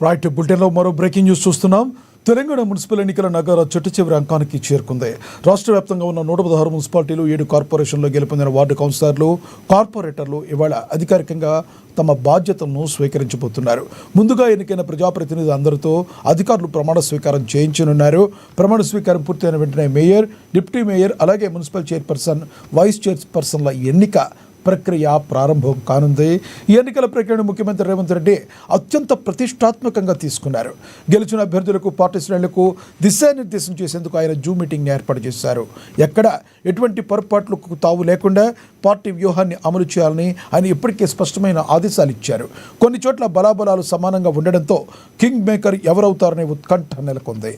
Right బులెటిన్లో మరో breaking news చూస్తున్నాం. తెలంగాణ మున్సిపల్ ఎన్నికల నగారా చిట్ట చివరి అంకానికి చేరుకుంది. రాష్ట్ర వ్యాప్తంగా ఉన్న 116 మున్సిపాలిటీలు, 7 కార్పొరేషన్లో గెలుపొందిన వార్డు కౌన్సిలర్లు, కార్పొరేటర్లు ఇవాళ అధికారికంగా తమ బాధ్యతలను స్వీకరించబోతున్నారు. ముందుగా ఎన్నికైన ప్రజాప్రతినిధులు అందరితో అధికారులు ప్రమాణ స్వీకారం చేయించనున్నారు. ప్రమాణ స్వీకారం పూర్తయిన వెంటనే మేయర్, డిప్యూటీ మేయర్, అలాగే మున్సిపల్ చైర్పర్సన్, వైస్ చైర్పర్సన్ల ఎన్నిక ప్రక్రియ ప్రారంభం కానుంది. ఈ ఎన్నికల ప్రక్రియను ముఖ్యమంత్రి రేవంత్ రెడ్డి అత్యంత ప్రతిష్టాత్మకంగా తీసుకున్నారు. గెలిచిన అభ్యర్థులకు, పార్టీ శ్రేణులకు దిశానిర్దేశం చేసేందుకు ఆయన జూమ్ మీటింగ్ని ఏర్పాటు చేశారు. ఎక్కడ ఎటువంటి పొరపాట్లకు తావు లేకుండా పార్టీ వ్యూహాన్ని అమలు చేయాలని ఆయన ఇప్పటికే స్పష్టమైన ఆదేశాలు ఇచ్చారు. కొన్ని చోట్ల బలాబలాలు సమానంగా ఉండడంతో కింగ్ మేకర్ ఎవరవుతారనే ఉత్కంఠ నెలకొంది.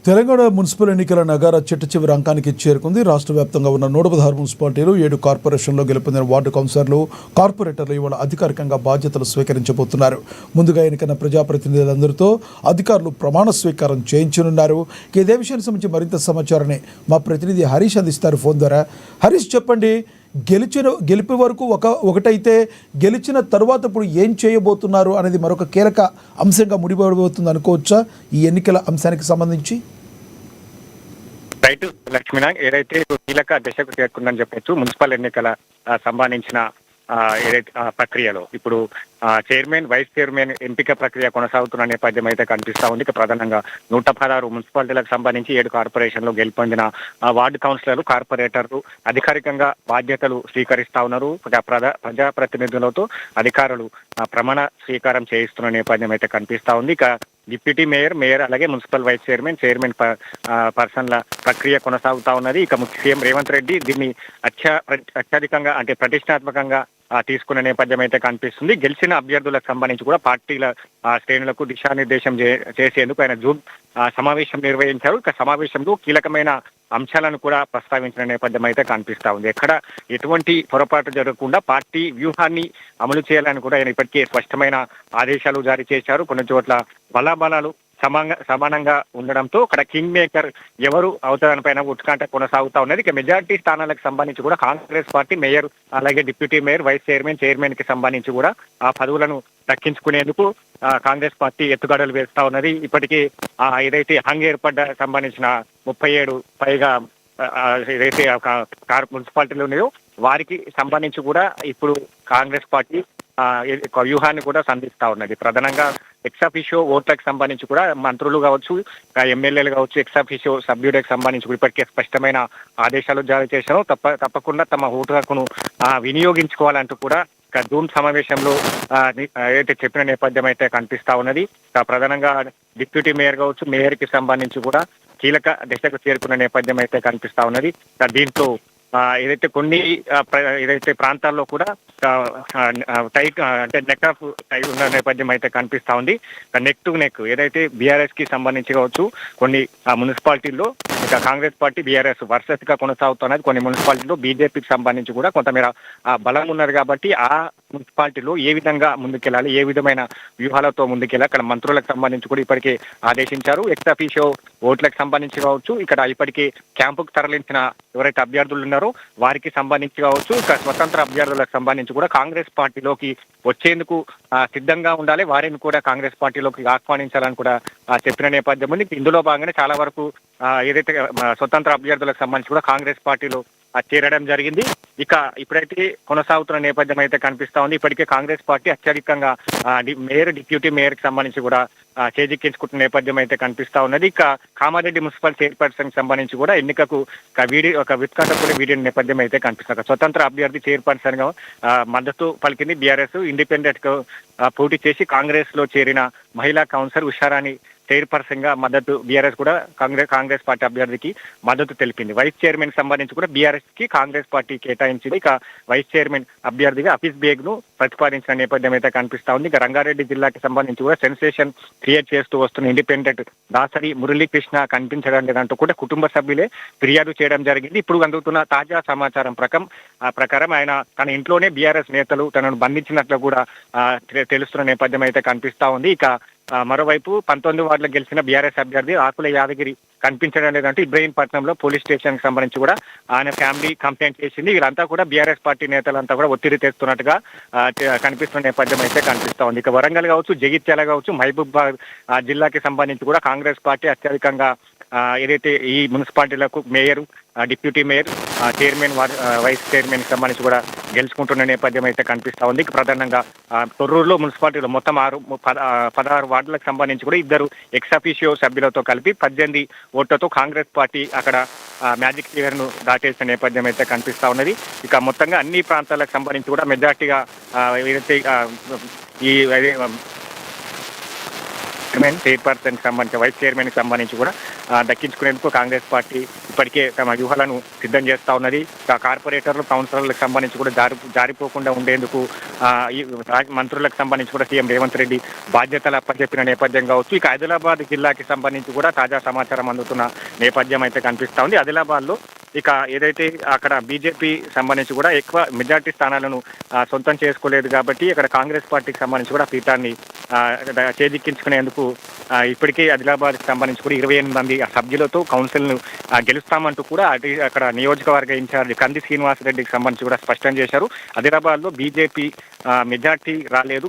తెలంగాణ మున్సిపల్ ఎన్నికల నగారా చిట్ట చివరి అంకానికి చేరుకుంది. రాష్ట్ర వ్యాప్తంగా ఉన్న 116 మున్సిపాలిటీలు, 7 కార్పొరేషన్లో గెలుపొందిన వార్డు కౌన్సిలర్లు, కార్పొరేటర్లు ఇవాళ అధికారికంగా బాధ్యతలు స్వీకరించబోతున్నారు. ముందుగా ఎన్నికైన ప్రజాప్రతినిధులందరితో అధికారులు ప్రమాణ స్వీకారం చేయించనున్నారు. ఇదే విషయానికి సంబంధించి మరింత సమాచారాన్ని మా ప్రతినిధి హరీష్ అందిస్తారు ఫోన్ ద్వారా. హరీష్, చెప్పండి, గెలిపి వరకు ఒకటైతే గెలిచిన తర్వాత ఇప్పుడు ఏం చేయబోతున్నారు అనేది మరొక కీలక అంశంగా ముడిపడబోతుంది అనుకోవచ్చా ఈ ఎన్నికల అంశానికి సంబంధించి? రైట్ లక్ష్మీనాగ్, ఏదైతే కీలక దశకు చేరుకుందని చెప్పొచ్చు. మున్సిపల్ ఎన్నికల సంబంధించిన ఏదైతే ప్రక్రియలో ఇప్పుడు చైర్మన్, వైస్ చైర్మన్ ఎంపిక ప్రక్రియ కొనసాగుతున్న నేపథ్యం అయితే కనిపిస్తా ఉంది. ప్రధానంగా 116 మున్సిపాలిటీలకు సంబంధించి 7 కార్పొరేషన్లో గెలుపొందిన వార్డు కౌన్సిలర్లు, కార్పొరేటర్లు అధికారికంగా బాధ్యతలు స్వీకరిస్తా ఉన్నారు. ప్రజాప్రతినిధులతో అధికారులు ప్రమాణ స్వీకారం చేయిస్తున్న నేపథ్యం అయితే కనిపిస్తా ఉంది. ఇక డిప్యూటీ మేయర్ అలాగే మున్సిపల్ వైస్ చైర్మన్ పర్సన్ల ప్రక్రియ కొనసాగుతా ఉన్నది. ఇక సీఎం రేవంత్ రెడ్డి దీన్ని అత్యధికంగా అంటే ప్రతిష్టాత్మకంగా తీసుకునే నేపథ్యం అయితే కనిపిస్తుంది. గెలిచిన అభ్యర్థులకు సంబంధించి కూడా పార్టీల శ్రేణులకు దిశానిర్దేశం చేసేందుకు ఆయన జూమ్ సమావేశం నిర్వహించారు. ఇక సమావేశంలో కీలకమైన అంశాలను కూడా ప్రస్తావించిన నేపథ్యం అయితే కనిపిస్తా ఉంది. ఎక్కడ ఎటువంటి పొరపాటు జరగకుండా పార్టీ వ్యూహాన్ని అమలు చేయాలని కూడా ఆయన ఇప్పటికే స్పష్టమైన ఆదేశాలు జారీ చేశారు. కొన్ని చోట్ల బలాబలాలు సమానంగా ఉండడంతో అక్కడ కింగ్ మేకర్ ఎవరు అవుతారనిపైన ఉత్కంఠ కొనసాగుతా ఉన్నది. ఇక మెజార్టీ స్థానాలకు సంబంధించి కూడా కాంగ్రెస్ పార్టీ మేయర్ అలాగే డిప్యూటీ మేయర్, వైస్ చైర్మన్ కి సంబంధించి కూడా ఆ పదవులను దక్కించుకునేందుకు కాంగ్రెస్ పార్టీ ఎత్తుగడలు వేస్తా ఉన్నది. ఇప్పటికీ ఏదైతే హంగ్ ఏర్పడ్డ సంబంధించిన 37 పైగా ఏదైతే మున్సిపాలిటీలు ఉన్నాయో వారికి సంబంధించి కూడా ఇప్పుడు కాంగ్రెస్ పార్టీ వ్యూహాన్ని కూడా సంధిస్తా ఉన్నది. ప్రధానంగా ఎక్సాఫిషియో ఓట్లకు సంబంధించి కూడా మంత్రులు కావచ్చు, ఎమ్మెల్యేలు కావచ్చు, ఎక్సాఫిషియో సభ్యుడికి సంబంధించి కూడా ఇప్పటికే స్పష్టమైన ఆదేశాలు జారీ చేశారు. తప్పకుండా తమ ఓటు హక్కును వినియోగించుకోవాలంటూ కూడా జూమ్ సమావేశంలో ఏదైతే చెప్పిన నేపథ్యం అయితే కనిపిస్తా ఉన్నది. ప్రధానంగా డిప్యూటీ మేయర్ కావచ్చు, మేయర్ కి సంబంధించి కూడా కీలక దశకు చేరుకున్న నేపథ్యం అయితే కనిపిస్తా ఉన్నది. దీంట్లో ఏదైతే కొన్ని ఏదైతే ప్రాంతాల్లో కూడా టైట్ అంటే నెక్ ఆఫ్ టైట్ ఉన్న నేపథ్యం అయితే కనిపిస్తా ఉంది. నెక్ టు నెక్ ఏదైతే బీఆర్ఎస్ కి సంబంధించి కావచ్చు, కొన్ని మున్సిపాలిటీల్లో ఇక కాంగ్రెస్ పార్టీ బీఆర్ఎస్ వర్సెస్ గా కొనసాగుతున్నది. కొన్ని మున్సిపాలిటీలో బీజేపీకి సంబంధించి కూడా కొంతమేర బలం ఉన్నది. కాబట్టి ఆ మున్సిపాలిటీలో ఏ విధంగా ముందుకెళ్ళాలి, ఏ విధమైన వ్యూహాలతో ముందుకెళ్ళాలి, అక్కడ మంత్రులకు సంబంధించి కూడా ఇప్పటికే ఆదేశించారు. ఎక్సాఫిషియో ఓట్లకు సంబంధించి కావచ్చు, ఇక్కడ ఇప్పటికే క్యాంపుకు తరలించిన ఎవరైతే అభ్యర్థులు ఉన్నారో వారికి సంబంధించి కావచ్చు, ఇక స్వతంత్ర అభ్యర్థులకు సంబంధించి కూడా కాంగ్రెస్ పార్టీలోకి వచ్చేందుకు సిద్ధంగా ఉండాలి, వారిని కూడా కాంగ్రెస్ పార్టీలోకి ఆహ్వానించాలని కూడా చెప్పిన నేపథ్యం ఉంది. ఇందులో భాగంగానే చాలా వరకు ఏదైతే స్వతంత్ర అభ్యర్థులకు సంబంధించి కూడా కాంగ్రెస్ పార్టీలో చేరడం జరిగింది. ఇక ఇప్పుడైతే కొనసాగుతున్న నేపథ్యం అయితే కనిపిస్తా ఉంది. ఇప్పటికే కాంగ్రెస్ పార్టీ అత్యధికంగా మేయర్, డిప్యూటీ మేయర్ కి సంబంధించి కూడా చేజిక్కించుకుంటున్న నేపథ్యం అయితే కనిపిస్తా ఉన్నది. ఇక కామారెడ్డి మున్సిపల్ చైర్పర్సన్ కి సంబంధించి కూడా ఎన్నికకు ఒక ఉత్కంఠపూడి వీడియో నేపథ్యం అయితే కనిపిస్తుంది. స్వతంత్ర అభ్యర్థి చైర్పర్సన్ గా మద్దతు పలికింది బీఆర్ఎస్. ఇండిపెండెంట్ గా పోటీ చేసి కాంగ్రెస్ లో చేరిన మహిళా కౌన్సిలర్ ఉషారాణి చైర్పర్సన్ గా మద్దతు బీఆర్ఎస్ కూడా కాంగ్రెస్ పార్టీ అభ్యర్థికి మద్దతు తెలిపింది. వైస్ చైర్మన్ సంబంధించి కూడా బీఆర్ఎస్ కి కాంగ్రెస్ పార్టీ కేటాయించింది. ఇక వైస్ చైర్మన్ అభ్యర్థిగా హఫీజ్ బేగ్ ను ప్రతిపాదించిన నేపథ్యం అయితే కనిపిస్తా ఉంది. ఇక రంగారెడ్డి జిల్లాకి సంబంధించి కూడా సెన్సేషన్ క్రియేట్ చేస్తూ వస్తున్న ఇండిపెండెంట్ దాసరి మురళీకృష్ణ కనిపించడం లేదంటూ కూడా కుటుంబ సభ్యులే ఫిర్యాదు చేయడం జరిగింది. ఇప్పుడు అందుతున్న తాజా సమాచారం ప్రకారం ఆయన తన ఇంట్లోనే బీఆర్ఎస్ నేతలు తనను బంధించినట్లు కూడా తెలుస్తున్న నేపథ్యం అయితే కనిపిస్తా ఉంది. ఇక మరోవైపు 19 వార్డులో గెలిచిన బీఆర్ఎస్ అభ్యర్థి ఆకుల యాదగిరి కనిపించడం లేదంటే ఇబ్రహీంపట్నంలో పోలీస్ స్టేషన్ కి సంబంధించి కూడా ఆయన ఫ్యామిలీ కంప్లైంట్ చేసింది. వీళ్ళంతా కూడా బీఆర్ఎస్ పార్టీ నేతలంతా కూడా ఒత్తిడి తెస్తున్నట్టుగా కనిపిస్తున్న నేపథ్యం అయితే కనిపిస్తా ఉంది. ఇక వరంగల్ కావచ్చు, జగిత్యాల కావచ్చు, మహబూబాబాద్ జిల్లాకి సంబంధించి కూడా కాంగ్రెస్ పార్టీ అత్యధికంగా ఏదైతే ఈ మున్సిపాలిటీలకు mayor, deputy mayor, chairman, vice chairman కి సంబంధించి కూడా గెలుచుకుంటున్న నేపథ్యం అయితే కనిపిస్తా ఉంది. ప్రధానంగా తొర్రూరులో మున్సిపాలిటీలో మొత్తం 16 వార్డులకు సంబంధించి కూడా 2 ఎక్స్ అఫీషియో సభ్యులతో కలిపి 18 ఓట్లతో కాంగ్రెస్ పార్టీ అక్కడ మ్యాజిక్ ఫిగర్ ను దాటేసిన నేపథ్యం అయితే కనిపిస్తా ఉన్నది. ఇక మొత్తంగా అన్ని ప్రాంతాలకు సంబంధించి కూడా మెజార్టీగా ఏదైతే ఈ చైర్పర్సన్ కి సంబంధించి వైస్ చైర్మన్ కి సంబంధించి కూడా దక్కించుకునేందుకు కాంగ్రెస్ పార్టీ ఇప్పటికే తమ వ్యూహాలను సిద్ధం చేస్తా ఉన్నది. కార్పొరేటర్లు, కౌన్సిలర్లకు సంబంధించి కూడా జారిపోకుండా ఉండేందుకు ఈ మంత్రులకు సంబంధించి కూడా సీఎం రేవంత్ రెడ్డి బాధ్యతలు అప్పచెప్పిన నేపథ్యం కావచ్చు. ఇక ఆదిలాబాద్ జిల్లాకి సంబంధించి కూడా తాజా సమాచారం అందుతున్న నేపథ్యం అయితే కనిపిస్తా ఉంది. ఆదిలాబాద్ లో ఇక ఏదైతే అక్కడ బీజేపీ సంబంధించి కూడా ఎక్కువ మెజార్టీ స్థానాలను సొంతం చేసుకోలేదు కాబట్టి ఇక్కడ కాంగ్రెస్ పార్టీకి సంబంధించి కూడా పీఠాన్ని చేజిక్కించుకునేందుకు ఇప్పటికే ఆదిలాబాద్ కి సంబంధించి కూడా 28 మంది సభ్యులతో కౌన్సిల్ ను గెలుస్తామంటూ కూడా అక్కడ నియోజకవర్గ ఇన్ఛార్జ్ కంది శ్రీనివాసరెడ్డికి సంబంధించి కూడా స్పష్టం చేశారు. ఆదిలాబాద్ లో బీజేపీ మెజార్టీ రాలేదు.